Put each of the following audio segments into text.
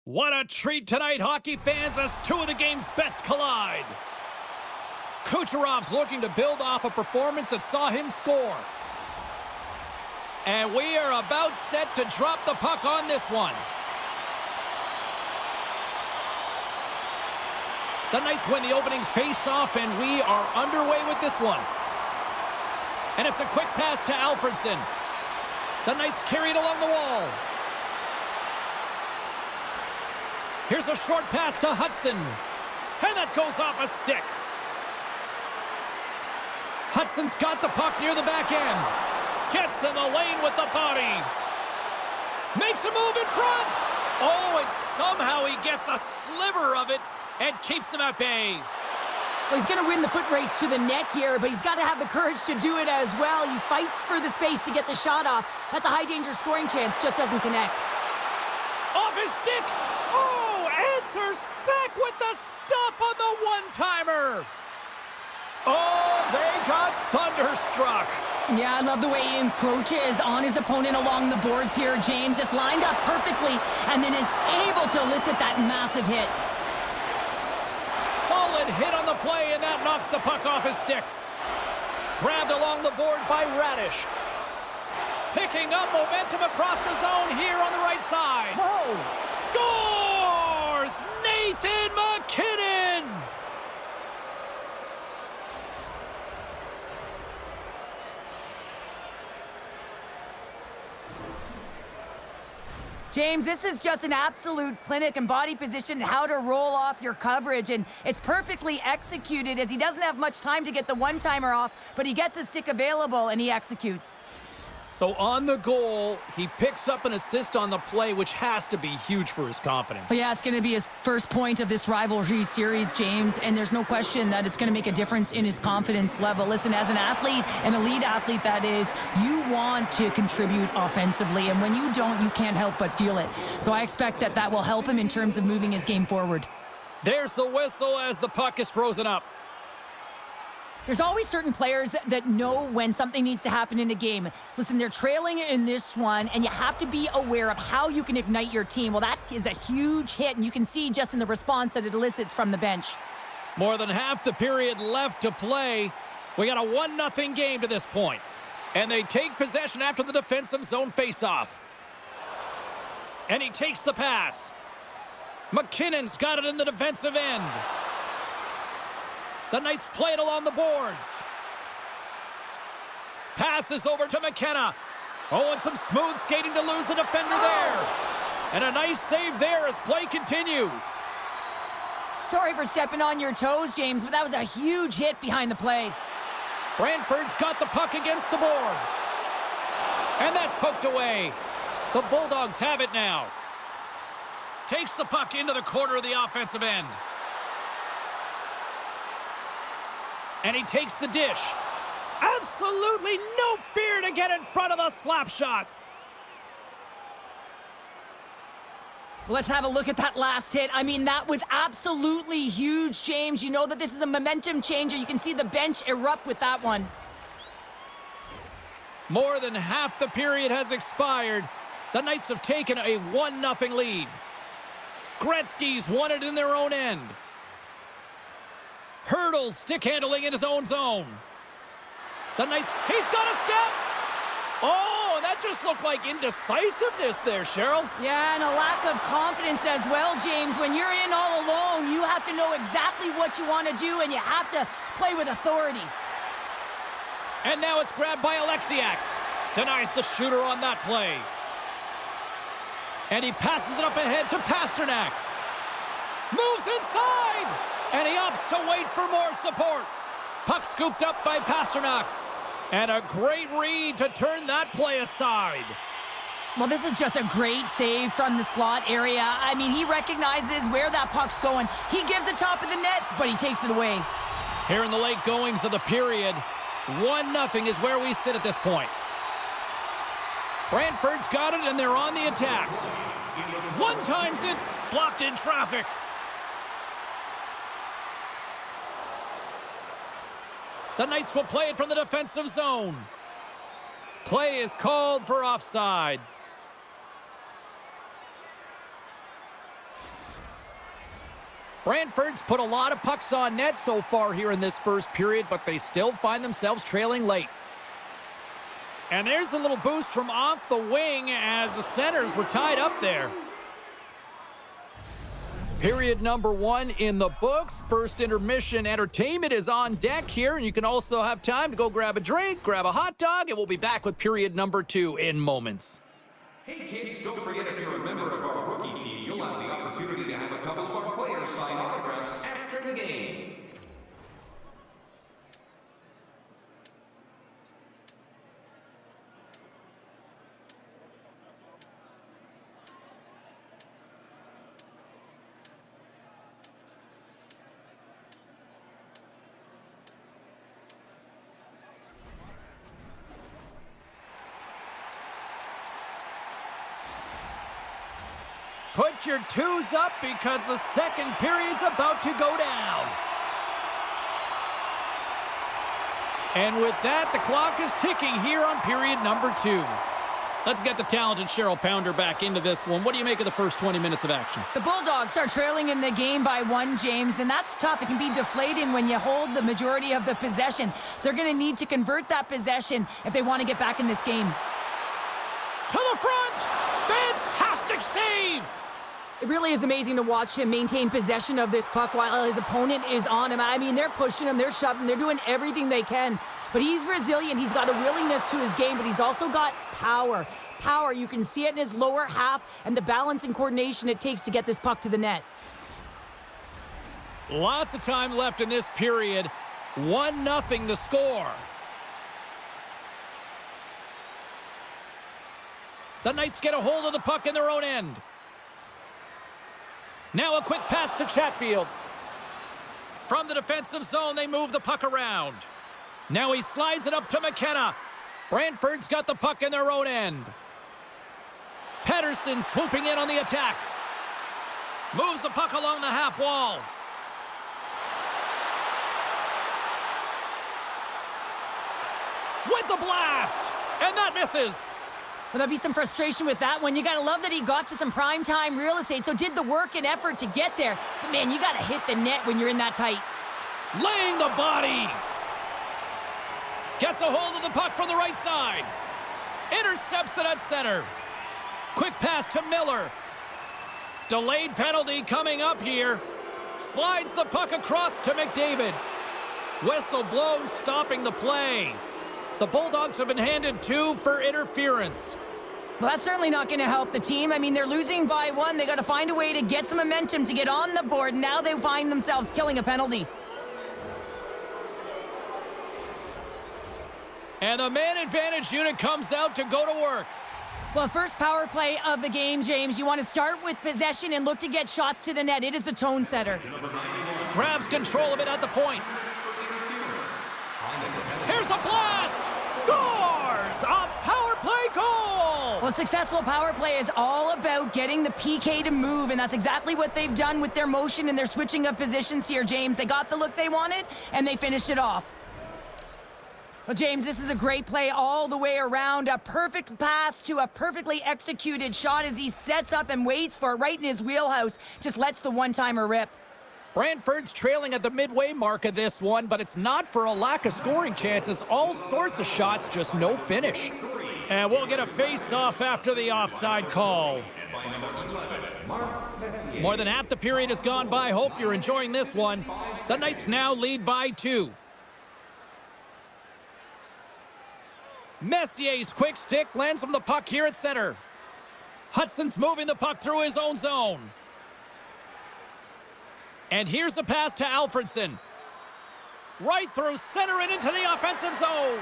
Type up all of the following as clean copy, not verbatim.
What a treat tonight, hockey fans, as two of the game's best collide. Kucherov's looking to build off a performance that saw him score. And we are about set to drop the puck on this one. The Knights win the opening face-off, and we are underway with this one. And it's a quick pass to Alfredson. The Knights carry it along the wall. Here's a short pass to Hudson. And that goes off a stick. Hudson's got the puck near the back end. Gets in the lane with the body. Makes a move in front. Oh, and somehow he gets a sliver of it and keeps him at bay. Well, he's going to win the foot race to the net here, but he's got to have the courage to do it as well. He fights for the space to get the shot off. That's a high-danger scoring chance, just doesn't connect. Off his stick. Oh, answers back with the stop on the one-timer. Oh, they got thunderstruck. Yeah, I love the way he encroaches on his opponent along the boards here. James just lined up perfectly and then is able to elicit that massive hit. Solid hit on the play, and that knocks the puck off his stick. Grabbed along the boards by Radish. Picking up momentum across the zone here on the right side. Whoa! Scores! Nathan MacKinnon! James, this is just an absolute clinic and body position and how to roll off your coverage, and it's perfectly executed as he doesn't have much time to get the one-timer off, but he gets his stick available and he executes. So on the goal, he picks up an assist on the play, which has to be huge for his confidence. Well, yeah, it's going to be his first point of this rivalry series, James, and there's no question that it's going to make a difference in his confidence level. Listen, as an athlete, an elite athlete that is, you want to contribute offensively, and when you don't, you can't help but feel it. So I expect that that will help him in terms of moving his game forward. There's the whistle as the puck is frozen up. There's always certain players that know when something needs to happen in a game. Listen, they're trailing in this one, and you have to be aware of how you can ignite your team. Well, that is a huge hit, and you can see just in the response that it elicits from the bench. More than half the period left to play. We got a 1-0 game to this point. And they take possession after the defensive zone faceoff. And he takes the pass. McKinnon's got it in the defensive end. The Knights play it along the boards. Passes over to McKenna. Oh, and some smooth skating to lose the defender there. And a nice save there as play continues. Sorry for stepping on your toes, James, but that was a huge hit behind the play. Brantford's got the puck against the boards. And that's poked away. The Bulldogs have it now. Takes the puck into the corner of the offensive end. And he takes the dish. Absolutely no fear to get in front of the slap shot. Let's have a look at that last hit. I mean, that was absolutely huge, James. You know that this is a momentum changer. You can see the bench erupt with that one. More than half the period has expired. The Knights have taken a 1-0 lead. Gretzky's won it in their own end. Hurdles stick handling in his own zone. The Knights, he's got a step. Oh, that just looked like indecisiveness there, Cheryl. Yeah, and a lack of confidence as well, James. When you're in all alone, you have to know exactly what you want to do, and you have to play with authority. And now it's grabbed by Alexiak. Denies the shooter on that play. And he passes it up ahead to Pasternak. Moves inside. And he opts to wait for more support. Puck scooped up by Pasternak. And a great read to turn that play aside. Well, this is just a great save from the slot area. I mean, he recognizes where that puck's going. He gives the top of the net, but he takes it away. Here in the late goings of the period, 1-0 is where we sit at this point. Brantford's got it, and they're on the attack. One times it, blocked in traffic. The Knights will play it from the defensive zone. Play is called for offside. Brantford's put a lot of pucks on net so far here in this first period, but they still find themselves trailing late. And there's a little boost from off the wing as the centers were tied up there. Period number 1 in the books. First intermission entertainment is on deck here, and you can also have time to go grab a drink, grab a hot dog, and we'll be back with period number 2 in moments. Hey kids, don't forget if you're a member of our rookie team, you'll have the opportunity to have a couple of our players sign autographs after the game. Put your twos up because the second period's about to go down. And with that, the clock is ticking here on period number 2. Let's get the talented Cheryl Pounder back into this one. What do you make of the first 20 minutes of action? The Bulldogs are trailing in the game by 1, James, and that's tough. It can be deflating when you hold the majority of the possession. They're going to need to convert that possession if they want to get back in this game. To the front! Fantastic save! It really is amazing to watch him maintain possession of this puck while his opponent is on him. I mean, they're pushing him, they're shoving, they're doing everything they can. But he's resilient, he's got a willingness to his game, but he's also got power. Power, you can see it in his lower half and the balance and coordination it takes to get this puck to the net. Lots of time left in this period. 1-0 the score. The Knights get a hold of the puck in their own end. Now a quick pass to Chatfield. From the defensive zone, they move the puck around. Now he slides it up to McKenna. Brantford's got the puck in their own end. Pettersson swooping in on the attack. Moves the puck along the half wall. With the blast! And that misses. Well, there'll be some frustration with that one. You got to love that he got to some primetime real estate, so did the work and effort to get there. But, man, you got to hit the net when you're in that tight. Laying the body. Gets a hold of the puck from the right side. Intercepts it at center. Quick pass to Miller. Delayed penalty coming up here. Slides the puck across to McDavid. Whistle blows, stopping the play. The Bulldogs have been handed 2 for interference. Well, that's certainly not going to help the team. I mean, they're losing by 1. They got to find a way to get some momentum to get on the board. Now they find themselves killing a penalty. And the man advantage unit comes out to go to work. Well, first power play of the game, James. You want to start with possession and look to get shots to the net. It is the tone setter. Grabs control of it at the point. Here's a blast! Scores! A power play goal! Well, a successful power play is all about getting the PK to move, and that's exactly what they've done with their motion and their switching of positions here, James. They got the look they wanted, and they finished it off. Well, James, this is a great play all the way around. A perfect pass to a perfectly executed shot as he sets up and waits for it right in his wheelhouse. Just lets the one-timer rip. Brantford's trailing at the midway mark of this one, but it's not for a lack of scoring chances. All sorts of shots, just no finish. And we'll get a face-off after the offside call. More than half the period has gone by. Hope you're enjoying this one. The Knights now lead by 2. Messier's quick stick lands from the puck here at center. Hudson's moving the puck through his own zone. And here's the pass to Alfredson. Right through center and into the offensive zone.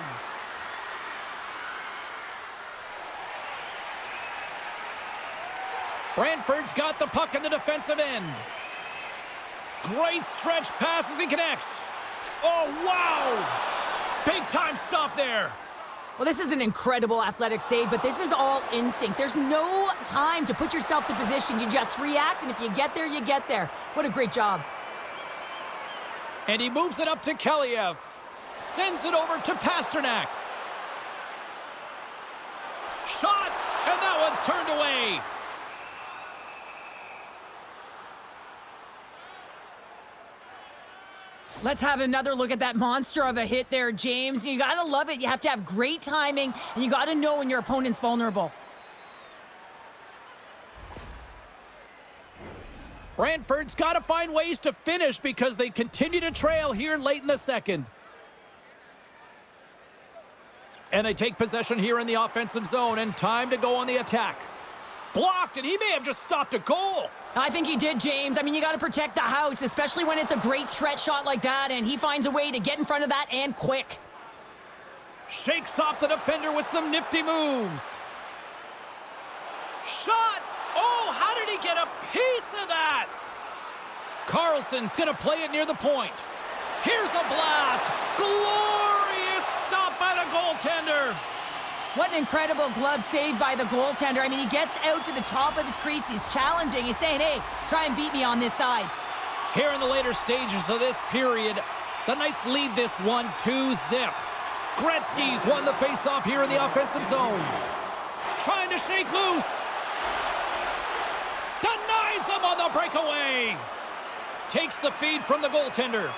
Brantford's got the puck in the defensive end. Great stretch pass as he connects. Oh, wow! Big time stop there. Well, this is an incredible athletic save, but this is all instinct. There's no time to put yourself to position. You just react, and if you get there, you get there. What a great job. And he moves it up to Kaliev. Sends it over to Pasternak. Shot, and that one's turned away. Let's have another look at that monster of a hit there, James. You got to love it. You have to have great timing, and you got to know when your opponent's vulnerable. Brantford's got to find ways to finish because they continue to trail here late in the second. And they take possession here in the offensive zone, and time to go on the attack. Blocked, and he may have just stopped a goal. I think he did, James. I mean, you got to protect the house, especially when it's a great threat shot like that, and he finds a way to get in front of that and quick. Shakes off the defender with some nifty moves. Shot! Oh, how did he get a piece of that? Carlson's going to play it near the point. Here's a blast. Glorious stop by the goaltender. What an incredible glove save by the goaltender. I mean, he gets out to the top of his crease. He's challenging. He's saying, hey, try and beat me on this side. Here in the later stages of this period, the Knights lead this one 2-0. Gretzky's won the faceoff here in the offensive zone. Trying to shake loose. Denies him on the breakaway. Takes the feed from the goaltender.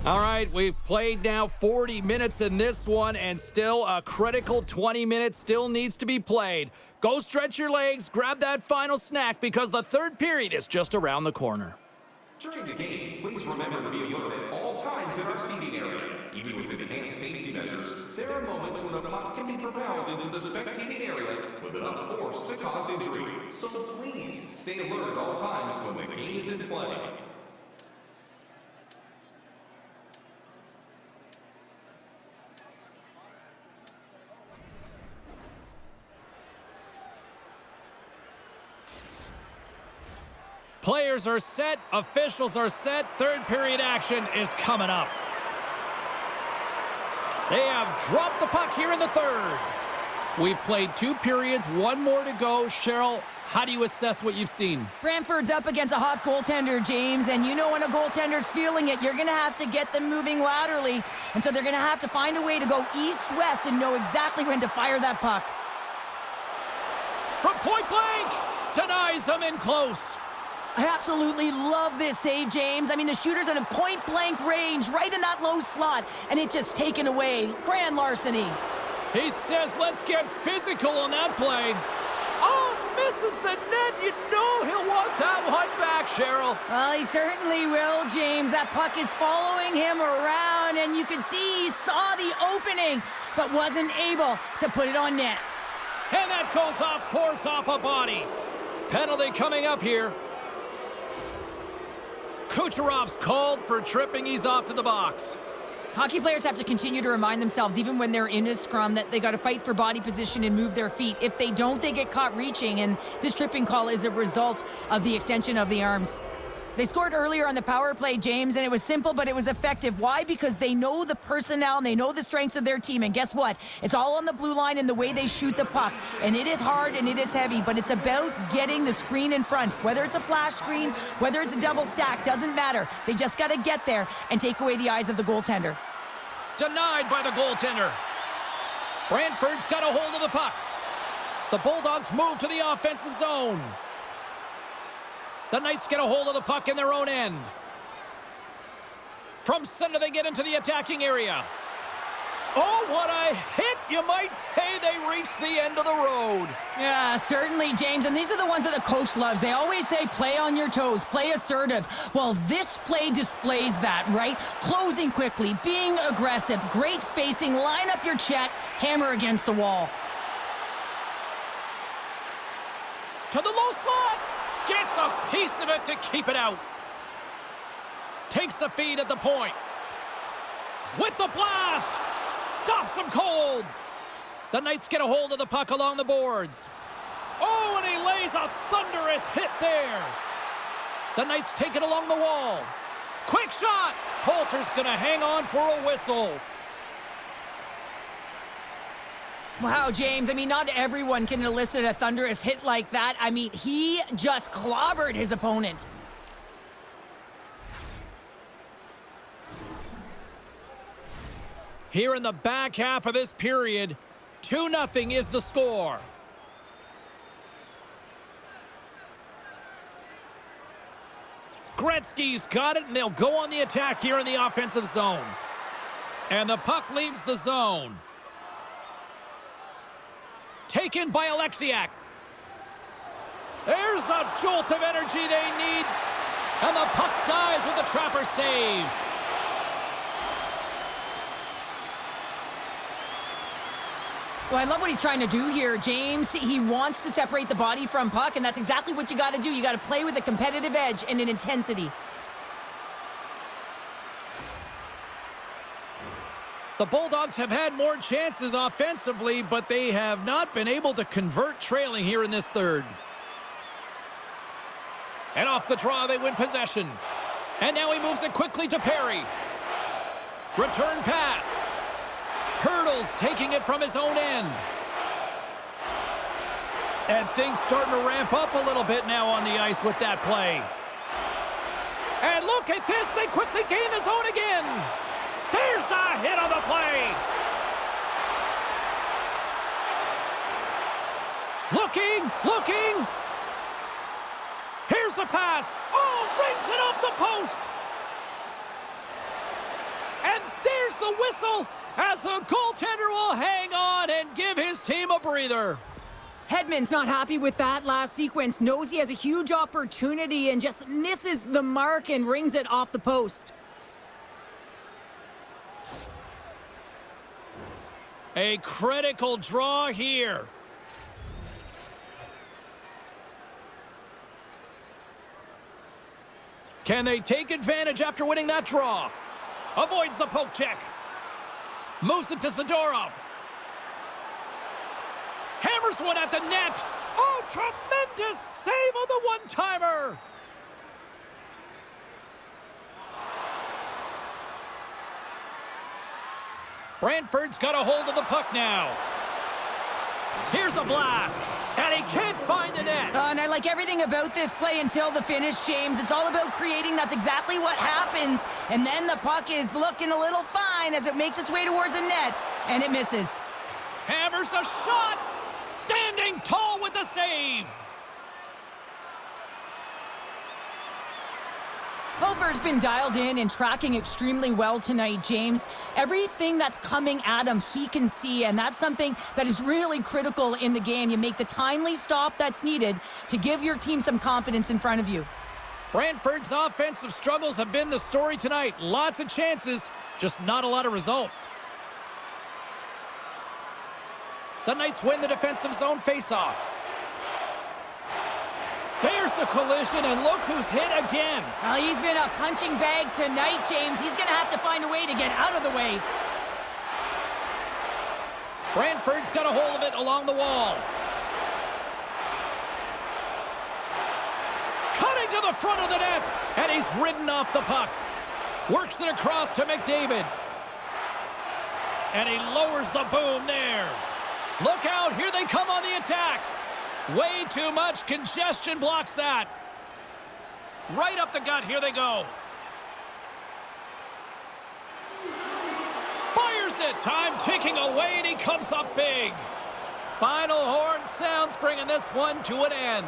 All right, we've played now 40 minutes in this one, and still a critical 20 minutes still needs to be played. Go stretch your legs, grab that final snack, because the third period is just around the corner. During the game, please remember to be alert at all times in our seating area. Even with enhanced safety measures, there are moments when a puck can be propelled into the spectating area with enough force to cause injury. So please stay alert at all times when the game is in play. Players are set, officials are set, third period action is coming up. They have dropped the puck here in the third. We've played 2 periods, 1 more to go. Cheryl, how do you assess what you've seen? Brantford's up against a hot goaltender, James, and you know when a goaltender's feeling it, you're going to have to get them moving laterally, and so they're going to have to find a way to go east-west and know exactly when to fire that puck. From point blank, denies them in close. I absolutely love this save, James. I mean, the shooter's in a point-blank range, right in that low slot, and it just taken away. Grand larceny. He says, let's get physical on that play. Oh, misses the net. You know he'll want that one back, Cheryl. Well, he certainly will, James. That puck is following him around, and you can see he saw the opening, but wasn't able to put it on net. And that goes off course off a body. Penalty coming up here. Kucherov's called for tripping. He's off to the box. Hockey players have to continue to remind themselves, even when they're in a scrum, that they got to fight for body position and move their feet. If they don't, they get caught reaching, and this tripping call is a result of the extension of the arms. They scored earlier on the power play, James, and it was simple, but it was effective. Why? Because they know the personnel and they know the strengths of their team. And guess what? It's all on the blue line and the way they shoot the puck. And it is hard and it is heavy, but it's about getting the screen in front. Whether it's a flash screen, whether it's a double stack, doesn't matter. They just got to get there and take away the eyes of the goaltender. Denied by the goaltender. Brantford's got a hold of the puck. The Bulldogs move to the offensive zone. The Knights get a hold of the puck in their own end. From center, they get into the attacking area. Oh, what a hit! You might say they reached the end of the road. Yeah, certainly, James. And these are the ones that the coach loves. They always say, play on your toes, play assertive. Well, this play displays that, right? Closing quickly, being aggressive, great spacing, line up your check, hammer against the wall. To the low slot. Gets a piece of it to keep it out. Takes the feed at the point. With the blast. Stops him cold. The Knights get a hold of the puck along the boards. Oh, and he lays a thunderous hit there. The Knights take it along the wall. Quick shot. Poulter's going to hang on for a whistle. Wow, James, I mean, not everyone can elicit a thunderous hit like that. I mean, he just clobbered his opponent. Here in the back half of this period, 2-0 is the score. Gretzky's got it, and they'll go on the attack here in the offensive zone. And the puck leaves the zone. Taken by Alexiak. There's a jolt of energy they need. And the puck dies with the Trapper save. Well, I love what he's trying to do here, James. He wants to separate the body from puck, and that's exactly what you got to do. You got to play with a competitive edge and an intensity. The Bulldogs have had more chances offensively, but they have not been able to convert trailing here in this third. And off the draw, they win possession. And now he moves it quickly to Perry. Return pass. Hurdles taking it from his own end. And things starting to ramp up a little bit now on the ice with that play. And look at this. They quickly gain the zone again. There's a hit on the play. Looking. Here's a pass. Oh, rings it off the post. And there's the whistle as the goaltender will hang on and give his team a breather. Hedman's not happy with that last sequence. Knows he has a huge opportunity and just misses the mark and rings it off the post. A critical draw here. Can they take advantage after winning that draw? Avoids the poke check. Moves it to Zadorov. Hammers one at the net. Oh, tremendous save on the one-timer. Brantford's got a hold of the puck now. Here's a blast. And he can't find the net. And I like everything about this play until the finish, James. It's all about creating. That's exactly what happens. And then the puck is looking a little fine as it makes its way towards the net. And it misses. Hammers a shot. Standing tall with the save. Hofer's been dialed in and tracking extremely well tonight, James. Everything that's coming at him, he can see, and that's something that is really critical in the game. You make the timely stop that's needed to give your team some confidence in front of you. Brantford's offensive struggles have been the story tonight. Lots of chances, just not a lot of results. The Knights win the defensive zone faceoff. There's the collision, and look who's hit again. Well, he's been a punching bag tonight, James. He's going to have to find a way to get out of the way. Brantford's got a hold of it along the wall. Cutting to the front of the net, and he's ridden off the puck. Works it across to McDavid. And he lowers the boom there. Look out, here they come on the attack. Way too much congestion blocks that. Right up the gut, here they go. Fires it, time ticking away, and he comes up big. Final horn sounds, bringing this one to an end.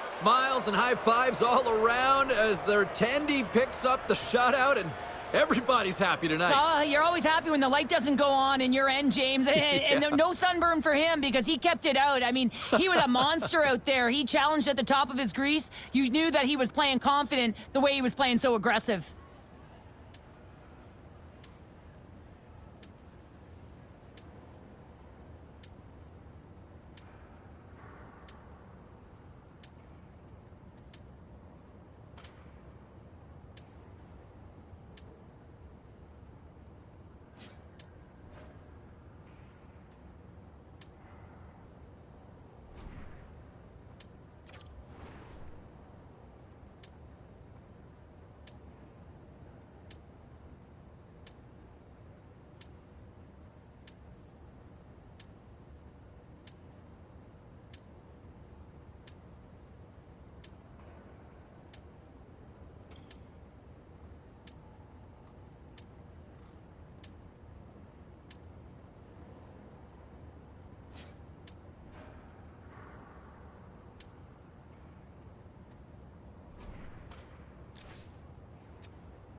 Smiles and high fives all around as their Tandy picks up the shutout, and everybody's happy tonight. You're always happy when the light doesn't go on in your end, James. And no sunburn for him because he kept it out. I mean, he was a monster out there. He challenged at the top of his grease. You knew that he was playing confident the way he was playing so aggressive.